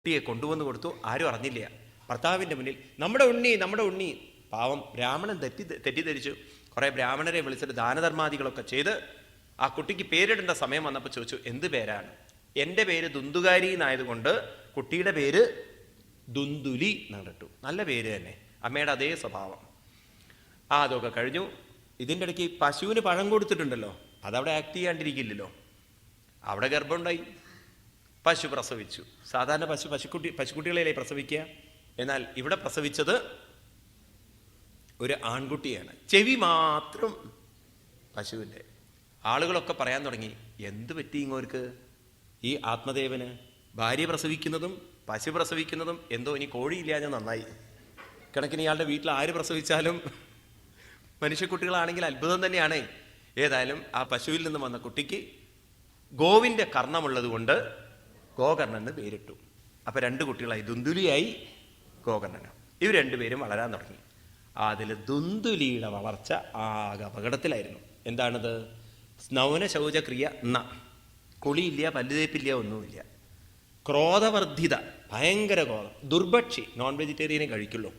കുട്ടിയെ കൊണ്ടുവന്ന് കൊടുത്തു. ആരും അറിഞ്ഞില്ല. ഭർത്താവിൻ്റെ മുന്നിൽ നമ്മുടെ ഉണ്ണി, നമ്മുടെ ഉണ്ണി. പാവം ബ്രാഹ്മണൻ തെറ്റിദ്ധരിച്ചു. കുറേ ബ്രാഹ്മണരെ വിളിച്ചിട്ട് ദാനധർമാദികളൊക്കെ ചെയ്ത് ആ കുട്ടിക്ക് പേരിടേണ്ട സമയം വന്നപ്പോൾ ചോദിച്ചു, എന്ത് പേരാണ്? എൻ്റെ പേര് ദുന്ദുകാരി എന്നായതുകൊണ്ട് കുട്ടിയുടെ പേര് ദുന്ദുലി എന്നാണ് ഇട്ടു. നല്ല പേര് തന്നെ, അമ്മയുടെ അതേ സ്വഭാവം. അതൊക്കെ കഴിഞ്ഞു. ഇതിൻ്റെ ഇടയ്ക്ക് പശുവിന് പഴം കൊടുത്തിട്ടുണ്ടല്ലോ, അതവിടെ ആക്ട് ചെയ്യാണ്ടിരിക്കില്ലല്ലോ. അവിടെ ഗർഭമുണ്ടായി, പശു പ്രസവിച്ചു. സാധാരണ പശുക്കുട്ടികളെ പ്രസവിക്കുക. എന്നാൽ ഇവിടെ പ്രസവിച്ചത് ഒരു ആൺകുട്ടിയാണ്. ചെവി മാത്രം പശുവിൻ്റെ. ആളുകളൊക്കെ പറയാൻ തുടങ്ങി, എന്ത് പറ്റി ഇങ്ങോർക്ക് ഈ ആത്മദേവന്? ഭാര്യ പ്രസവിക്കുന്നതും പശു പ്രസവിക്കുന്നതും എന്തോ ഇനി കോഴിയില്ലാതെ നന്നായി. കണക്കിന് ഇയാളുടെ വീട്ടിൽ ആര് പ്രസവിച്ചാലും മനുഷ്യക്കുട്ടികളാണെങ്കിൽ അത്ഭുതം തന്നെയാണ്. ഏതായാലും ആ പശുവിൽ നിന്ന് വന്ന കുട്ടിക്ക് ഗോവിൻ്റെ കർണമുള്ളത് കൊണ്ട് ഗോകർണൻ എന്ന് പേരിട്ടു. അപ്പം 2 കുട്ടികളായി, ദുന്ദുലിയായി, ഗോകർണനും. ഇവർ 2 പേരും വളരാൻ തുടങ്ങി. അതിൽ ദുന്ദുലിയുടെ വളർച്ച ആകെ അപകടത്തിലായിരുന്നു. എന്താണത്? സ്നൗന ശൗചക്രിയ കുളിയില്ല, പല്ലുതേപ്പില്ല, ഒന്നുമില്ല. ക്രോധവർദ്ധിത, ഭയങ്കര ക്രോധം. ദുർഭക്ഷി, നോൺ വെജിറ്റേറിയനെ കഴിക്കുള്ളൂ.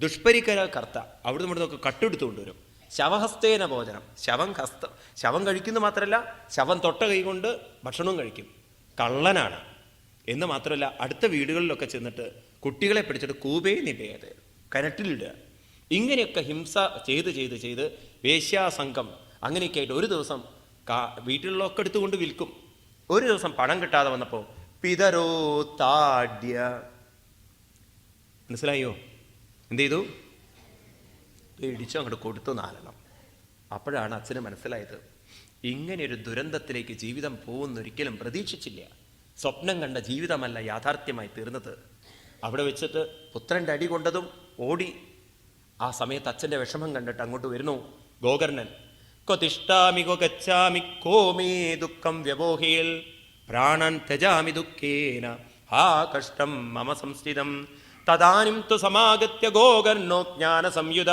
ദുഷ്പരിക്കര കർത്ത, അവിടുന്ന് ഇവിടുന്നൊക്കെ കട്ടെടുത്തു കൊണ്ടുവരും. ശവഹസ്തേന ഭോജനം, ശവം കഴിക്കുന്നു മാത്രമല്ല, ശവം തൊട്ട കൈകൊണ്ട് ഭക്ഷണവും കഴിക്കും. കള്ളനാണ് എന്ന് മാത്രമല്ല, അടുത്ത വീടുകളിലൊക്കെ ചെന്നിട്ട് കുട്ടികളെ പിടിച്ചിട്ട് കൂപേ നിപേത്, കിണറ്റിലിടുക. ഇങ്ങനെയൊക്കെ ഹിംസ ചെയ്ത് വേശ്യാസംഘം അങ്ങനെയൊക്കെ ആയിട്ട് ഒരു ദിവസം വീട്ടിലൊക്കെ എടുത്തുകൊണ്ട് വിൽക്കും. ഒരു ദിവസം പണം കിട്ടാതെ വന്നപ്പോൾ പിതരോ താഡ്യ, മനസ്സിലായോ? എന്ത് ചെയ്തു? പേടിച്ചു അങ്ങോട്ട് കൊടുത്തു 4. അപ്പോഴാണ് അച്ഛന് മനസ്സിലായത്, ഇങ്ങനെയൊരു ദുരന്തത്തിലേക്ക് ജീവിതം പോകുന്നൊരിക്കലും പ്രതീക്ഷിച്ചില്ല. സ്വപ്നം കണ്ട ജീവിതമല്ല യാഥാർത്ഥ്യമായി തീർന്നത്. അവിടെ വെച്ചിട്ട് പുത്രൻ്റെ അടി കൊണ്ടതും ഓടി. ആ സമയത്ത് അച്ഛൻ്റെ വിഷമം കണ്ടിട്ട് അങ്ങോട്ട് വരുന്നു ഗോകർണൻ. കൊതിഷ്ടാമി ഗോ ഗച്ഛാമി കോമേ ദുഃഖം വ്യവോഹേൽ പ്രാണൻ ത്യജാമി ദുഃഖേന ഹാ കഷ്ടം മമ സംസ്ഥിതം തദാനിം തു സമാഗത്യ ഗോകർണോ ജ്ഞാന സംയുത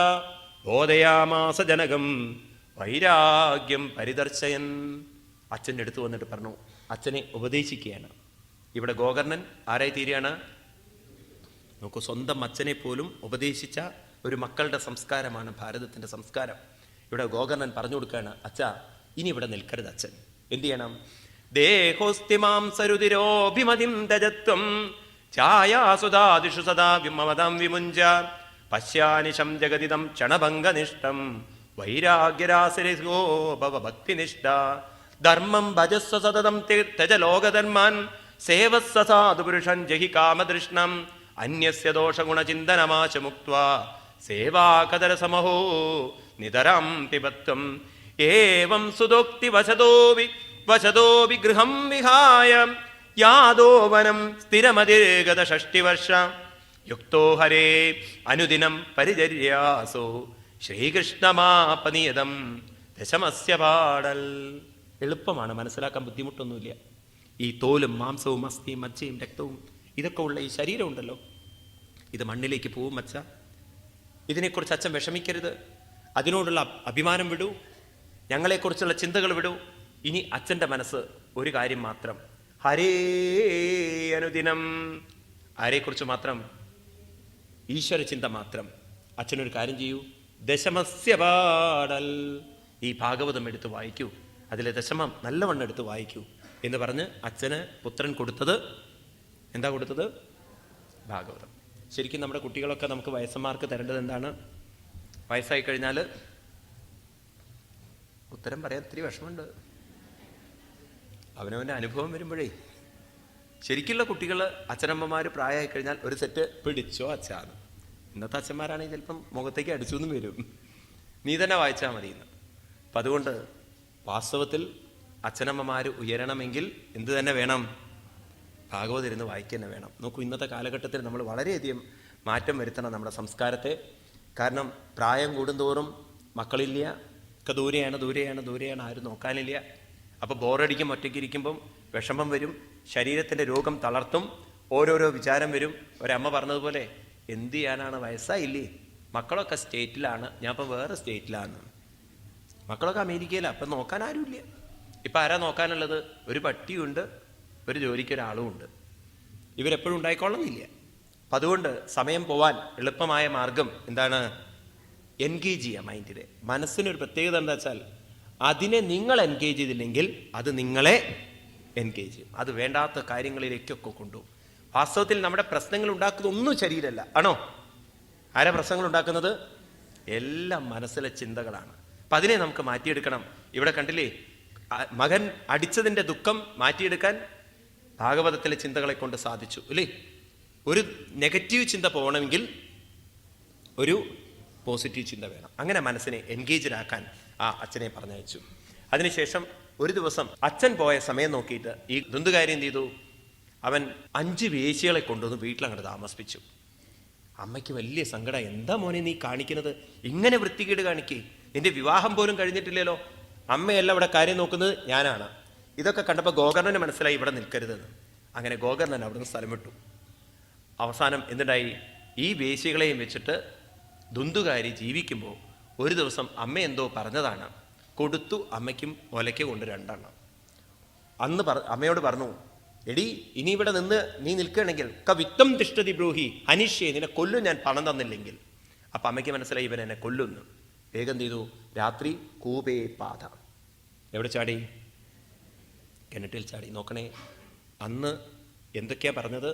ബോധയാമാസ ജനകം വൈരാഗ്യം പരിദർശയൻ. അച്ഛൻ്റെ അടുത്ത് വന്നിട്ട് പറഞ്ഞു, അച്ഛനെ ഉപദേശിക്കുകയാണ്. ഇവിടെ ഗോകർണൻ ആരായി തീരുകയാണ്? നോക്കൂ, സ്വന്തം അച്ഛനെ പോലും ഉപദേശിച്ച ഒരു മക്കളുടെ സംസ്കാരമാണ് ഭാരതത്തിൻ്റെ സംസ്കാരം. ഇവിടെ ഗോകർണൻ പറഞ്ഞു കൊടുക്കുകയാണ്, അച്ഛാ ഇനി ഇവിടെ നിൽക്കരുത്. അച്ഛൻ എന്ത് ചെയ്യണം? ദേഹോസ്തിമാം സരുതിരോഭിമതിം തജത്വം ഛായാസുധാദിഷു സദാ വിമവദം വിമുഞ്ച പശ്യാനിശം ജഗതിദം ക്ഷണഭംഗനിഷ്ഠം വൈരാഗ്യരാസരസോ ഭവ ഭക്തിനിഷ്ഠ ധർമ്മം ഭജസ്വ സതതം ത്യജ ലോകധർമാൻ സേവസ്വ സാധുപുരുഷൻ ജഹി കാമതൃഷ്ണം അന്യസ്യ ദോഷഗുണചിന്തനമാശമുക്ത്വാ സേവാകദരസമഹോ നിതരാം പിബത്വം ഏവം സുദോക്തി വശതോവി ഗൃഹം വിഹായ യാദോ വനം സ്ഥിരമതിർഗത 6 വർഷ യുക്തോ ഹരേ അനുദിനം പരിചര്യാസോ ശ്രീകൃഷ്ണമാപനിയതം ദശമസ്യ പാടൽ. എളുപ്പമാണ്, മനസ്സിലാക്കാൻ ബുദ്ധിമുട്ടൊന്നുമില്ല. ഈ തോലും മാംസവും അസ്ഥിയും മജ്ജയും രക്തവും ഇതൊക്കെ ഉള്ള ഈ ശരീരം ഉണ്ടല്ലോ, ഇത് മണ്ണിലേക്ക് പോവും അച്ഛ. ഇതിനെക്കുറിച്ച് അച്ഛൻ വിഷമിക്കരുത്. അതിനോടുള്ള അഭിമാനം വിടൂ, ഞങ്ങളെക്കുറിച്ചുള്ള ചിന്തകൾ വിടൂ. ഇനി അച്ഛൻ്റെ മനസ്സ് ഒരു കാര്യം മാത്രം, ഹരേ അനുദിനം. ആരെക്കുറിച്ച് മാത്രം? ഈശ്വര ചിന്ത മാത്രം. അച്ഛനൊരു കാര്യം ചെയ്യൂ, ദശമസ്യ പാടൽ, ഈ ഭാഗവതം എടുത്ത് വായിക്കൂ, അതിലെ ദശമം നല്ലവണ്ണം എടുത്ത് വായിക്കൂ എന്ന് പറഞ്ഞ് അച്ഛന് പുത്രൻ കൊടുത്തത് എന്താ കൊടുത്തത്? ഭാഗവതം. ശരിക്കും നമ്മുടെ കുട്ടികളൊക്കെ നമുക്ക് വയസ്സന്മാർക്ക് തരേണ്ടത് എന്താണ്? വയസ്സായി കഴിഞ്ഞാൽ ഉത്തരം പറയാൻ ഇത്തിരി വിഷമമുണ്ട്. അവനവൻ്റെ അനുഭവം വരുമ്പോഴേ ശരിക്കുള്ള കുട്ടികൾ, അച്ഛനമ്മമാർ പ്രായമായി കഴിഞ്ഞാൽ ഒരു സെറ്റ് പിടിച്ചോ അച്ഛാന്ന്. ഇന്നത്തെ അച്ഛന്മാരാണെങ്കിൽ ചിലപ്പം മുഖത്തേക്ക് അടിച്ചു എന്നും വരും, നീ തന്നെ വായിച്ചാൽ മതി എന്ന്. അപ്പം അതുകൊണ്ട് വാസ്തവത്തിൽ അച്ഛനമ്മമാർ ഉയരണമെങ്കിൽ എന്ത് തന്നെ വേണം? ഭാഗവതം ഇരുന്ന് വായിക്കുക തന്നെ വേണം. നോക്കൂ, ഇന്നത്തെ കാലഘട്ടത്തിൽ നമ്മൾ വളരെയധികം മാറ്റം വരുത്തണം നമ്മുടെ സംസ്കാരത്തെ. കാരണം പ്രായം കൂടുന്തോറും മക്കളില്ല, ഒക്കെ ദൂരെയാണ്, ആരും നോക്കാനില്ല. അപ്പോൾ ബോറടിക്കും, ഒറ്റയ്ക്ക് ഇരിക്കുമ്പം വിഷമം വരും, ശരീരത്തിൻ്റെ രോഗം തളർത്തും, ഓരോരോ വിചാരം വരും. ഒരമ്മ പറഞ്ഞതുപോലെ, എന്ത് ചെയ്യാനാണ്, വയസ്സായില്ലേ, മക്കളൊക്കെ സ്റ്റേറ്റിലാണ്, ഞാൻ ഇപ്പം വേറെ സ്റ്റേറ്റിലാണ്, മക്കളൊക്കെ അമേരിക്കയിലാണ്, അപ്പം നോക്കാൻ ആരുമില്ല. ഇപ്പം ആരാ നോക്കാനുള്ളത്? ഒരു പട്ടിയുണ്ട്, ഒരു ജോലിക്കൊരാളും ഉണ്ട്. ഇവരെപ്പോഴും ഉണ്ടായിക്കൊള്ളുന്നില്ല. അപ്പം അതുകൊണ്ട് സമയം പോവാൻ എളുപ്പമായ മാർഗം എന്താണ്? എൻഗേജ് ചെയ്യുക മൈൻഡിനെ. മനസ്സിനൊരു പ്രത്യേകത എന്താ വെച്ചാൽ അതിനെ നിങ്ങൾ എൻഗേജ് ചെയ്തില്ലെങ്കിൽ അത് നിങ്ങളെ എൻഗേജ് ചെയ്യും. അത് വേണ്ടാത്ത കാര്യങ്ങളിലേക്കൊക്കെ കൊണ്ടുപോകും. വാസ്തവത്തിൽ നമ്മുടെ പ്രശ്നങ്ങൾ ഉണ്ടാക്കുന്നത് ഒന്നും ശരീരമല്ല, ആണോ? ആരാ പ്രശ്നങ്ങൾ ഉണ്ടാക്കുന്നത്? എല്ലാം മനസ്സിലെ ചിന്തകളാണ്. അപ്പം അതിനെ നമുക്ക് മാറ്റിയെടുക്കണം. ഇവിടെ കണ്ടില്ലേ, മകൻ അടിച്ചതിൻ്റെ ദുഃഖം മാറ്റിയെടുക്കാൻ ഭാഗവതത്തിലെ ചിന്തകളെ കൊണ്ട് സാധിച്ചു അല്ലേ? ഒരു നെഗറ്റീവ് ചിന്ത പോകണമെങ്കിൽ ഒരു പോസിറ്റീവ് ചിന്ത വേണം. അങ്ങനെ മനസ്സിനെ എൻഗേജ്ഡ് ആക്കാൻ ആ അച്ഛനെ പറഞ്ഞയച്ചു. അതിനുശേഷം ഒരു ദിവസം അച്ഛൻ പോയ സമയം നോക്കിയിട്ട് ഈ ദുന്തുകാരി എന്ത് ചെയ്തു? അവൻ 5 വേശ്യകളെ കൊണ്ടുവന്ന് വീട്ടിലങ്ങോട്ട് താമസിപ്പിച്ചു. അമ്മയ്ക്ക് വലിയ സങ്കടം. എന്താ മോനെ നീ കാണിക്കുന്നത്? ഇങ്ങനെ വൃത്തികേട് കാണിക്കേ, നിന്റെ വിവാഹം പോലും കഴിഞ്ഞിട്ടില്ലല്ലോ. അമ്മയല്ല ഇവിടെ കാര്യം നോക്കുന്നത്, ഞാനാണ്. ഇതൊക്കെ കണ്ടപ്പോൾ ഗോകർണന് മനസ്സിലായി ഇവിടെ നിൽക്കരുതെന്ന്. അങ്ങനെ ഗോകർണൻ അവിടുന്ന് സ്ഥലം വിട്ടു. അവസാനം എന്തുണ്ടായി? ഈ വേശ്യകളെയും വെച്ചിട്ട് ദുന്തുകാരി ജീവിക്കുമ്പോൾ ഒരു ദിവസം അമ്മ എന്തോ പറഞ്ഞതാണ്, കൊടുത്തു അമ്മയ്ക്കും ഒലയ്ക്ക് കൊണ്ട് 2 എണ്ണം. അന്ന് അമ്മയോട് പറഞ്ഞു, എടി ഇനി ഇവിടെ നിന്ന് നീ നിൽക്കുകയാണെങ്കിൽ കവിത്തം തിഷ്ടതി ബ്രൂഹി അനിശ്ചയ, നിന്നെ കൊല്ലും ഞാൻ പണം തന്നില്ലെങ്കിൽ. അപ്പം അമ്മയ്ക്ക് മനസ്സിലായി ഇവൻ എന്നെ കൊല്ലുന്നു. വേഗം ചെയ്തു, രാത്രി കൂപേ പാത. എവിടെ ചാടി? കിണറ്റിൽ ചാടി. നോക്കണേ, അന്ന് എന്തൊക്കെയാ പറഞ്ഞത്?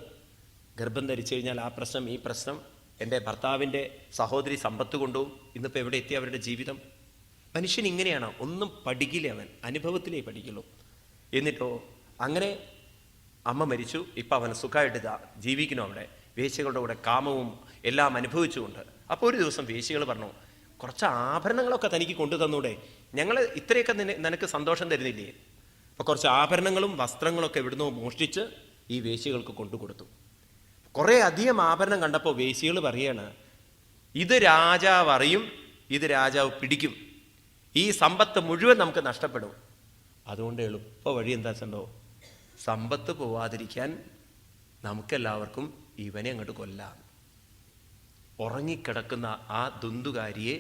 ഗർഭം ധരിച്ചു കഴിഞ്ഞാൽ ആ പ്രശ്നം, ഈ പ്രശ്നം, എൻ്റെ ഭർത്താവിൻ്റെ സഹോദരി സമ്പത്ത് കൊണ്ടും. ഇന്നിപ്പോൾ എവിടെ എത്തി അവരുടെ ജീവിതം? മനുഷ്യൻ ഇങ്ങനെയാണ്, ഒന്നും പഠിക്കില്ല, അവൻ അനുഭവത്തിലേ പഠിക്കുള്ളൂ. എന്നിട്ടോ അങ്ങനെ അമ്മ മരിച്ചു. ഇപ്പം അവൻ സുഖമായിട്ട് ജീവിക്കണം അവിടെ, വേശ്യകളുടെ കൂടെ കാമവും എല്ലാം അനുഭവിച്ചുകൊണ്ട്. അപ്പോൾ ഒരു ദിവസം വേശ്യകൾ പറഞ്ഞു, കുറച്ച് ആഭരണങ്ങളൊക്കെ തനിക്ക് കൊണ്ടു തന്നൂടെ? ഞങ്ങൾ ഇത്രയൊക്കെ നിനക്ക് സന്തോഷം തരുന്നില്ലേ? അപ്പോൾ കുറച്ച് ആഭരണങ്ങളും വസ്ത്രങ്ങളൊക്കെ എവിടുന്നോ മോഷ്ടിച്ച് ഈ വേശ്യകൾക്ക് കൊണ്ടുകൊടുത്തു. കുറേ അധികം ആഭരണം കണ്ടപ്പോൾ വേശ്യകൾ പറയാണ്, ഇത് രാജാവ് അറിയും, ഇത് രാജാവ് പിടിക്കും, ഈ സമ്പത്ത് മുഴുവൻ നമുക്ക് നഷ്ടപ്പെടും. അതുകൊണ്ട് എളുപ്പ വഴി എന്താ വെച്ചോ, സമ്പത്ത് പോവാതിരിക്കാൻ നമുക്കെല്ലാവർക്കും ഇവനെ അങ്ങോട്ട് കൊല്ലാം. ഉറങ്ങിക്കിടക്കുന്ന ആ ദുന്തുകാരിയെ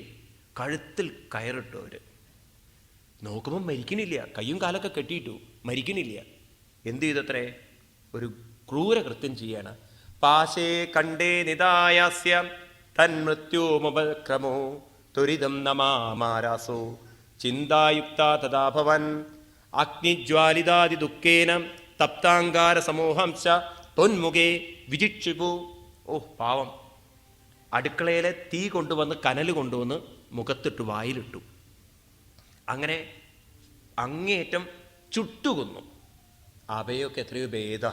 കഴുത്തിൽ കയറിട്ടു. അവർ നോക്കുമ്പോൾ മരിക്കണില്ല, കയ്യും കാലൊക്കെ കെട്ടിയിട്ടു, മരിക്കണില്ല. എന്ത് ചെയ്തത്രേ? ഒരു ക്രൂരകൃത്യം ചെയ്യാണ്. പാശേ കണ്ടേ നിദായാസ്യ തന്മൃത്യോമുപക്രമോ ത്വരിതം നമാമാരാസോ ചിന്തായുക്ത തഥാ ഭവൻ അഗ്നിജ്വാലിതാതി ദുഃഖേന തപ്താങ്കാര സമൂഹംശ തൊന്മുഖേ വിജിക്ഷിപ്പു. ഓ പാവം, അടുക്കളയിലെ തീ കൊണ്ടുവന്ന് കനൽ കൊണ്ടുവന്ന് മുഖത്തിട്ടു, വായിലിട്ടു. അങ്ങനെ അങ്ങേയറ്റം ചുട്ടുകൊന്നു. അഭയൊക്കെ എത്രയോ ഭേദ.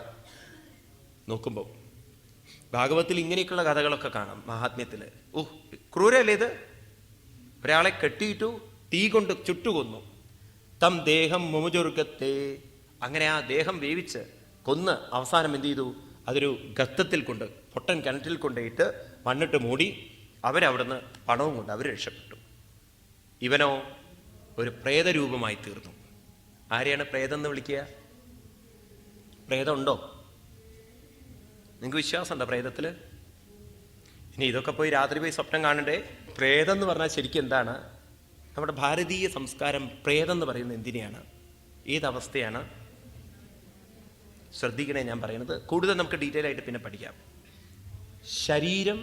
നോക്കുമ്പോൾ ഭാഗവത്തിൽ ഇങ്ങനെയൊക്കെയുള്ള കഥകളൊക്കെ കാണാം, മഹാത്മ്യത്തിൽ. ക്രൂരല്ലേ ഇത്? ഒരാളെ കെട്ടിയിട്ടു, തീ കൊണ്ട് ചുട്ടുകൊന്നു. തം ദേഹം മുമുചുർഗത്തെ, അങ്ങനെ ആ ദേഹം വേവിച്ച് കൊന്ന് അവസാനം എന്ത് ചെയ്തു? അതൊരു ഗർത്തത്തിൽ കൊണ്ട്, പൊട്ടൻ കിണറ്റിൽ കൊണ്ടുപോയിട്ട് മണ്ണിട്ട് മൂടി. അവരവിടുന്ന് പണവും കൊണ്ട് അവർ രക്ഷപ്പെട്ടു. ഇവനോ ഒരു പ്രേതരൂപമായി തീർന്നു. ആരെയാണ് പ്രേതം എന്ന് വിളിക്കുക? പ്രേതമുണ്ടോ? നിങ്ങൾക്ക് വിശ്വാസമുണ്ടോ പ്രേതത്തിൽ? ഇനി ഇതൊക്കെ പോയി രാത്രി പോയി സ്വപ്നം കാണണ്ടേ? പ്രേതം എന്ന് പറഞ്ഞാൽ ശരിക്കും എന്താണ്? നമ്മുടെ ഭാരതീയ സംസ്കാരം പ്രേതം എന്ന് പറയുന്നത് എന്തിനെയാണ്, ഏതവസ്ഥയാണ്? ശ്രദ്ധിക്കണേ ഞാൻ പറയുന്നത്. കൂടുതൽ നമുക്ക് ഡീറ്റെയിൽ ആയിട്ട് പിന്നെ പഠിക്കാം. ശരീരം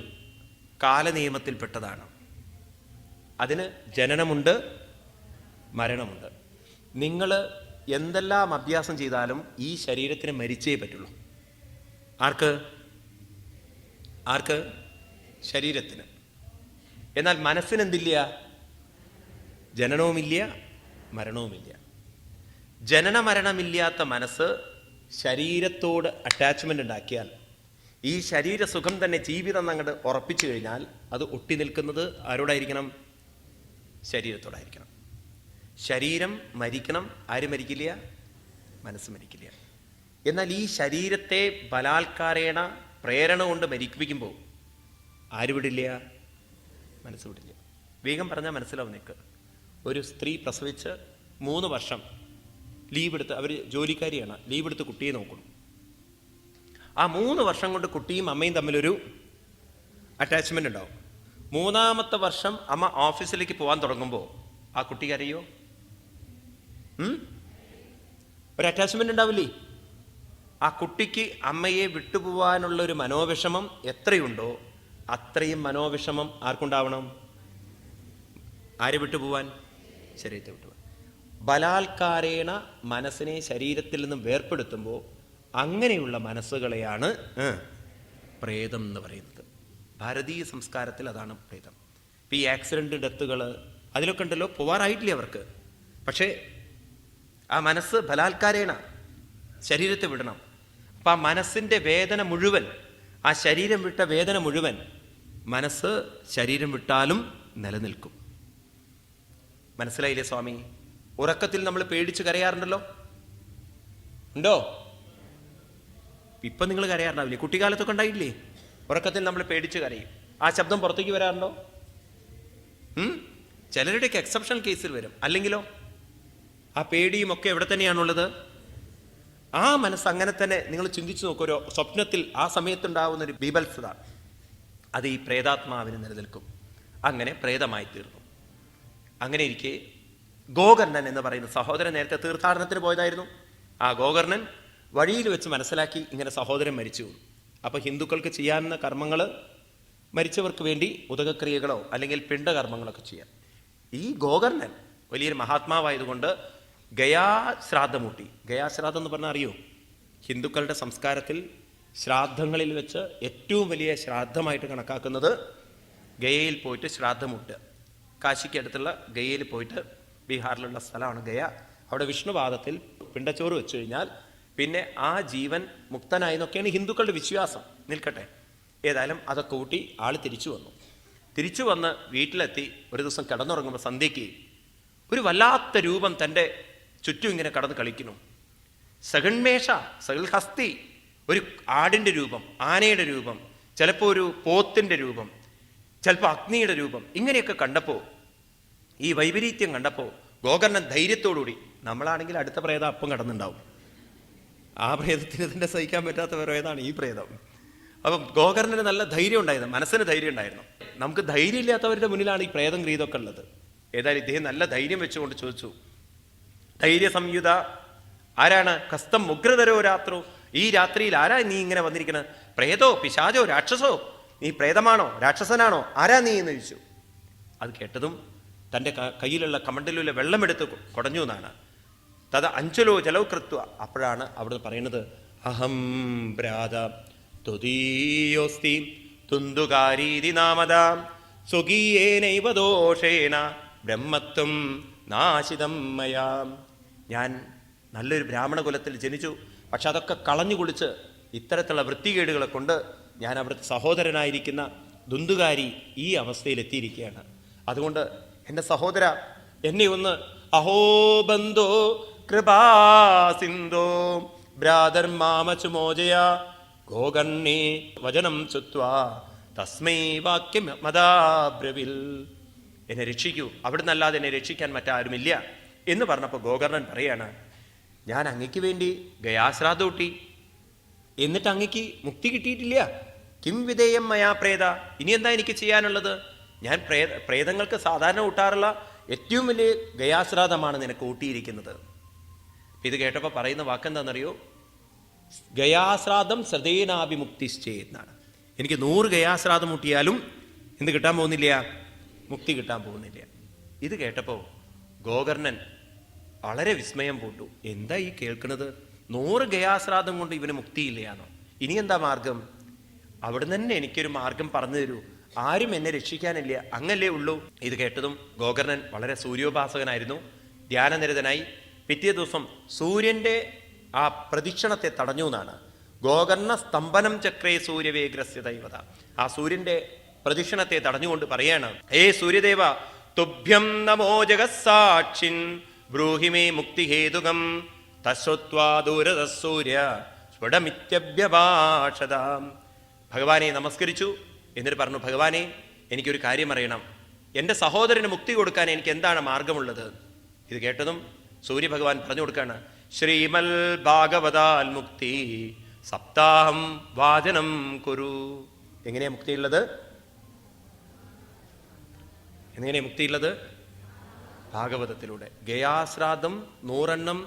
കാലനിയമത്തിൽപ്പെട്ടതാണ്. അതിന് ജനനമുണ്ട്, മരണമുണ്ട്. നിങ്ങൾ എന്തെല്ലാം അഭ്യാസം ചെയ്താലും ഈ ശരീരത്തിന് മരിച്ചേ പറ്റുള്ളൂ. ആർക്ക്? ആർക്ക്? ശരീരത്തിന്. എന്നാൽ മനസ്സിനെന്തില്ല? ജനനവുമില്ല, മരണവുമില്ല. ജനന മരണമില്ലാത്ത മനസ്സ് ശരീരത്തോട് അറ്റാച്ച്മെൻ്റ് ഉണ്ടാക്കിയാൽ, ഈ ശരീരസുഖം തന്നെ ജീവിതം അങ്ങോട്ട് ഉറപ്പിച്ചു കഴിഞ്ഞാൽ അത് ഒട്ടി നിൽക്കുന്നത് ആരോടായിരിക്കണം? ശരീരത്തോടായിരിക്കണം. ശരീരം മരിക്കണം, ആര് മരിക്കില്ല? മനസ്സ് മരിക്കില്ല. എന്നാൽ ഈ ശരീരത്തെ ബലാത്കാരേണ പ്രേരണ കൊണ്ട് മരിപ്പിക്കുമ്പോൾ ആര് വിടില്ല? മനസ്സ് വിടില്ല. വേഗം പറഞ്ഞാൽ മനസ്സിലാവും നിൽക്ക്. ഒരു സ്ത്രീ പ്രസവിച്ച് 3 വർഷം ലീവ് എടുത്ത്, അവർ ജോലിക്കാരിയാണ്, ലീവ് എടുത്ത് കുട്ടിയെ നോക്കണം. ആ 3 വർഷം കൊണ്ട് കുട്ടിയും അമ്മയും തമ്മിലൊരു അറ്റാച്ച്മെൻ്റ് ഉണ്ടാവും. 3ാമത്തെ വർഷം അമ്മ ഓഫീസിലേക്ക് പോകാൻ തുടങ്ങുമ്പോൾ ആ കുട്ടിക്ക് അറിയോ? ഒരു അറ്റാച്ച്മെൻ്റ് ഉണ്ടാവില്ലേ? ആ കുട്ടിക്ക് അമ്മയെ വിട്ടുപോവാനുള്ള ഒരു മനോവിഷമം എത്രയുണ്ടോ അത്രയും മനോവിഷമം ആർക്കുണ്ടാവണം? ആരെ വിട്ടുപോവാൻ? ശരീരത്തെ വിട്ടുപോവാൻ. ബലാത്കാരേണ മനസ്സിനെ ശരീരത്തിൽ നിന്നും വേർപ്പെടുത്തുമ്പോൾ അങ്ങനെയുള്ള മനസ്സുകളെയാണ് പ്രേതം എന്ന് പറയുന്നത്. ഭാരതീയ സംസ്കാരത്തിൽ അതാണ് പ്രേതം. ഇപ്പം ഈ ആക്സിഡൻറ്റ് ഡെത്തുകൾ അതിലൊക്കെ ഉണ്ടല്ലോ, പോവാറായിട്ടില്ല അവർക്ക്. പക്ഷേ ആ മനസ്സ് ബലാത്കാരേണ ശരീരത്തെ വിടണം. അപ്പം ആ മനസ്സിൻ്റെ വേദന മുഴുവൻ, ആ ശരീരം വിട്ട വേദന മുഴുവൻ മനസ്സ് ശരീരം വിട്ടാലും നിലനിൽക്കും. മനസ്സിലായില്ലേ സ്വാമി? ഉറക്കത്തിൽ നമ്മൾ പേടിച്ച് കരയാറുണ്ടല്ലോ, ഉണ്ടോ? ഇപ്പം നിങ്ങൾ കരയാറുണ്ടാവില്ലേ? കുട്ടിക്കാലത്തൊക്കെ ഉണ്ടായില്ലേ? ഉറക്കത്തിൽ നമ്മൾ പേടിച്ച് കരയും. ആ ശബ്ദം പുറത്തേക്ക് വരാറുണ്ടോ? ചിലരുടെയൊക്കെ എക്സെപ്ഷണൽ കേസിൽ വരും. അല്ലെങ്കിലോ ആ പേടിയും ഒക്കെ എവിടെ തന്നെയാണുള്ളത്? ആ മനസ്സ് അങ്ങനെ തന്നെ. നിങ്ങൾ ചിന്തിച്ചു നോക്കൂ, ഒരു സ്വപ്നത്തിൽ ആ സമയത്തുണ്ടാവുന്നൊരു ബീഭത്സത, അത് ഈ പ്രേതാത്മാവിന് നിലനിൽക്കും. അങ്ങനെ പ്രേതമായി തീർന്നു. അങ്ങനെ ഇരിക്കെ ഗോകർണൻ എന്ന് പറയുന്ന സഹോദരൻ നേരത്തെ തീർത്ഥാടനത്തിന് പോയതായിരുന്നു. ആ ഗോകർണൻ വഴിയിൽ വെച്ച് മനസ്സിലാക്കി ഇങ്ങനെ സഹോദരൻ മരിച്ചു. അപ്പോൾ ഹിന്ദുക്കൾക്ക് ചെയ്യാവുന്ന കർമ്മങ്ങൾ, മരിച്ചവർക്ക് വേണ്ടി ഉദകക്രിയകളോ അല്ലെങ്കിൽ പിണ്ടകർമ്മങ്ങളൊക്കെ ചെയ്യാം. ഈ ഗോകർണൻ വലിയൊരു മഹാത്മാവായതുകൊണ്ട് ഗയാശ്രാദ്ധമൂട്ടി. ഗയാശ്രാദ്ധം എന്ന് പറഞ്ഞാൽ അറിയോ? ഹിന്ദുക്കളുടെ സംസ്കാരത്തിൽ ശ്രാദ്ധങ്ങളിൽ വെച്ച് ഏറ്റവും വലിയ ശ്രാദ്ധമായിട്ട് കണക്കാക്കുന്നത് ഗയയിൽ പോയിട്ട് ശ്രാദ്ധമൂട്ടുക. കാശിക്ക് അടുത്തുള്ള ഗയയിൽ പോയിട്ട്, ബീഹാറിലുള്ള സ്ഥലമാണ് ഗയ. അവിടെ വിഷ്ണുപാദത്തിൽ പിണ്ടച്ചോറ് വെച്ച് കഴിഞ്ഞാൽ പിന്നെ ആ ജീവൻ മുക്തനായി എന്നൊക്കെയാണ് ഹിന്ദുക്കളുടെ വിശ്വാസം. നിൽക്കട്ടെ, ഏതായാലും അതൊക്കെ കൂട്ടി ആൾ തിരിച്ചു വന്ന് വീട്ടിലെത്തി. ഒരു ദിവസം കിടന്നുറങ്ങുമ്പോൾ സന്ധ്യയ്ക്ക് ഒരു വല്ലാത്ത രൂപം തൻ്റെ ചുറ്റും ഇങ്ങനെ കടന്ന് കളിക്കുന്നു. സഗൺമേഷ, സഗൽഹസ്തി, ഒരു ആടിൻ്റെ രൂപം, ആനയുടെ രൂപം, ചിലപ്പോൾ ഒരു പോത്തിൻ്റെ രൂപം, ചിലപ്പോൾ അഗ്നിയുടെ രൂപം. ഇങ്ങനെയൊക്കെ കണ്ടപ്പോൾ, ഈ വൈപരീത്യം കണ്ടപ്പോൾ ഗോകർണൻ ധൈര്യത്തോടുകൂടി, നമ്മളാണെങ്കിൽ അടുത്ത പ്രേതം അപ്പം കടന്നുണ്ടാവും, ആ പ്രേതത്തിന് തന്നെ സഹിക്കാൻ പറ്റാത്ത പ്രേതമാണ് ഈ പ്രേതം. അപ്പം ഗോകർണന് നല്ല ധൈര്യം ഉണ്ടായിരുന്നു, മനസ്സിന് ധൈര്യം ഉണ്ടായിരുന്നു. നമുക്ക് ധൈര്യം ഇല്ലാത്തവരുടെ മുന്നിലാണ് ഈ പ്രേതം ഗ്രീതൊക്കെ ഉള്ളത്. ഏതായാലും ഇദ്ദേഹം നല്ല ധൈര്യം വെച്ചുകൊണ്ട് ചോദിച്ചു, ധൈര്യ സംയുത ആരാണ്? കസ്തം ഉഗ്രതരോ രാത്രോ, ഈ രാത്രിയിൽ ആരാ നീ ഇങ്ങനെ വന്നിരിക്കുന്നത്? പ്രേതോ പിശാചോ രാക്ഷസോ? നീ പ്രേതമാണോ രാക്ഷസനാണോ? ആരാ നീ എന്ന് ചോദിച്ചു. അത് കേട്ടതും തൻ്റെ കയ്യിലുള്ള കമണ്ടലിലെ വെള്ളമെടുത്ത് കുടഞ്ഞു എന്നാണ്. തത് അഞ്ചലോ ജലവ് കൃത്വ. അപ്പോഴാണ് അവിടെ പറയുന്നത്, അഹം ഭ്രാത ത്വദീയോസ്തി തുന്തുകാരീതി നാമദാം സ്വകീയേനൈവ ദോഷേന ബ്രഹ്മത്വം നാശിതം മയാം. ഞാൻ നല്ലൊരു ബ്രാഹ്മണ കുലത്തിൽ ജനിച്ചു, പക്ഷെ അതൊക്കെ കളഞ്ഞു കുളിച്ച് ഇത്തരത്തിലുള്ള വൃത്തികേടുകളെ കൊണ്ട് ഞാൻ അവിടുത്തെ സഹോദരനായിരിക്കുന്ന ദുന്തുകാരി ഈ അവസ്ഥയിലെത്തിയിരിക്കുകയാണ്. അതുകൊണ്ട് എൻ്റെ സഹോദര, എന്നെ ഒന്ന് അഹോബന്ധോ കൃപാസിന്ധോ ഭ്രാതർമാമച്ചു മോചയ ഗോകർണേ വചനം ചുത്വാ തസ്മൈ വാക്യം മദാബ്രവിൽ. എന്നെ രക്ഷിക്കൂ, അവിടുന്ന് അല്ലാതെ എന്നെ രക്ഷിക്കാൻ മറ്റാരുമില്ല എന്ന് പറഞ്ഞപ്പോൾ ഗോകർണൻ പറയാണ്, ഞാൻ അങ്ങയ്ക്ക് വേണ്ടി ഗയാശ്രാദ്ധം ഊട്ടി, എന്നിട്ട് അങ്ങയ്ക്ക് മുക്തി കിട്ടിയിട്ടില്ല. കിം വിധേയം മയാ പ്രേത, ഇനി എന്താ എനിക്ക് ചെയ്യാനുള്ളത്? ഞാൻ പ്രേതങ്ങൾക്ക് സാധാരണ ഊട്ടാറുള്ള ഏറ്റവും വലിയ ഗയാശ്രാദ്ധമാണ് നിനക്ക് ഊട്ടിയിരിക്കുന്നത്. ഇത് കേട്ടപ്പോൾ പറയുന്ന വാക്കെന്താണെന്നറിയോ? ഗയാശ്രാദ്ധം ശ്രദ്ധേനാഭിമുക്തിശ്ചേ എന്നാണ്. എനിക്ക് 100 ഗയാശ്രാദ്ധം ഊട്ടിയാലും എന്ത് കിട്ടാൻ പോകുന്നില്ല? മുക്തി കിട്ടാൻ പോകുന്നില്ല. ഇത് കേട്ടപ്പോൾ ഗോകർണൻ വളരെ വിസ്മയം പൂണ്ടു. എന്താ ഈ കേൾക്കുന്നത്? 100 ഗയാശ്രാദ്ധം കൊണ്ട് ഇവന് മുക്തിയില്ലയാണോ? ഇനി എന്താ മാർഗം? അവിടെ തന്നെ എനിക്കൊരു മാർഗം പറഞ്ഞു തരൂ, ആരും എന്നെ രക്ഷിക്കാനില്ല, അങ്ങല്ലേ ഉള്ളൂ. ഇത് കേട്ടതും ഗോകർണൻ വളരെ സൂര്യോപാസകനായിരുന്നു, ധ്യാനനിരതനായി. പിറ്റേ ദിവസം സൂര്യൻ്റെ ആ പ്രദക്ഷിണത്തെ തടഞ്ഞു എന്നാണ്. ഗോകർണ സ്തംഭനം ചക്രേ സൂര്യവേഗ്രസ്യ ദൈവത. ആ സൂര്യൻ്റെ പ്രദക്ഷിണത്തെ തടഞ്ഞുകൊണ്ട് പറയാണ്, ഹേ സൂര്യദേവ, തുഭ്യം നമോ ജഗസാക്ഷിൻ ബ്രൂഹിമേ മുക്തിഹേതുകം തശ്രുത്വാ ദൂരത സൂര്യ സ്ഫുടമിത്യഭ്യഭാഷതാം. ഭഗവാനെ നമസ്കരിച്ചു. എന്നിട്ട് പറഞ്ഞു, ഭഗവാനെ, എനിക്കൊരു കാര്യം അറിയണം, എൻ്റെ സഹോദരന് മുക്തി കൊടുക്കാൻ എനിക്ക് എന്താണ് മാർഗമുള്ളത്? ഇത് കേട്ടതും സൂര്യഭഗവാൻ പറഞ്ഞു കൊടുക്കുകയാണ്, ശ്രീമൽ ഭാഗവതാൽ മുക്തി സപ്താഹം വാചനം കുരു. എങ്ങനെയാ മുക്തിയുള്ളത്? എങ്ങനെയാ മുക്തിയുള്ളത്? ഭാഗവതത്തിലൂടെ. ഗയാശ്രാദ്ധം 100 എണ്ണം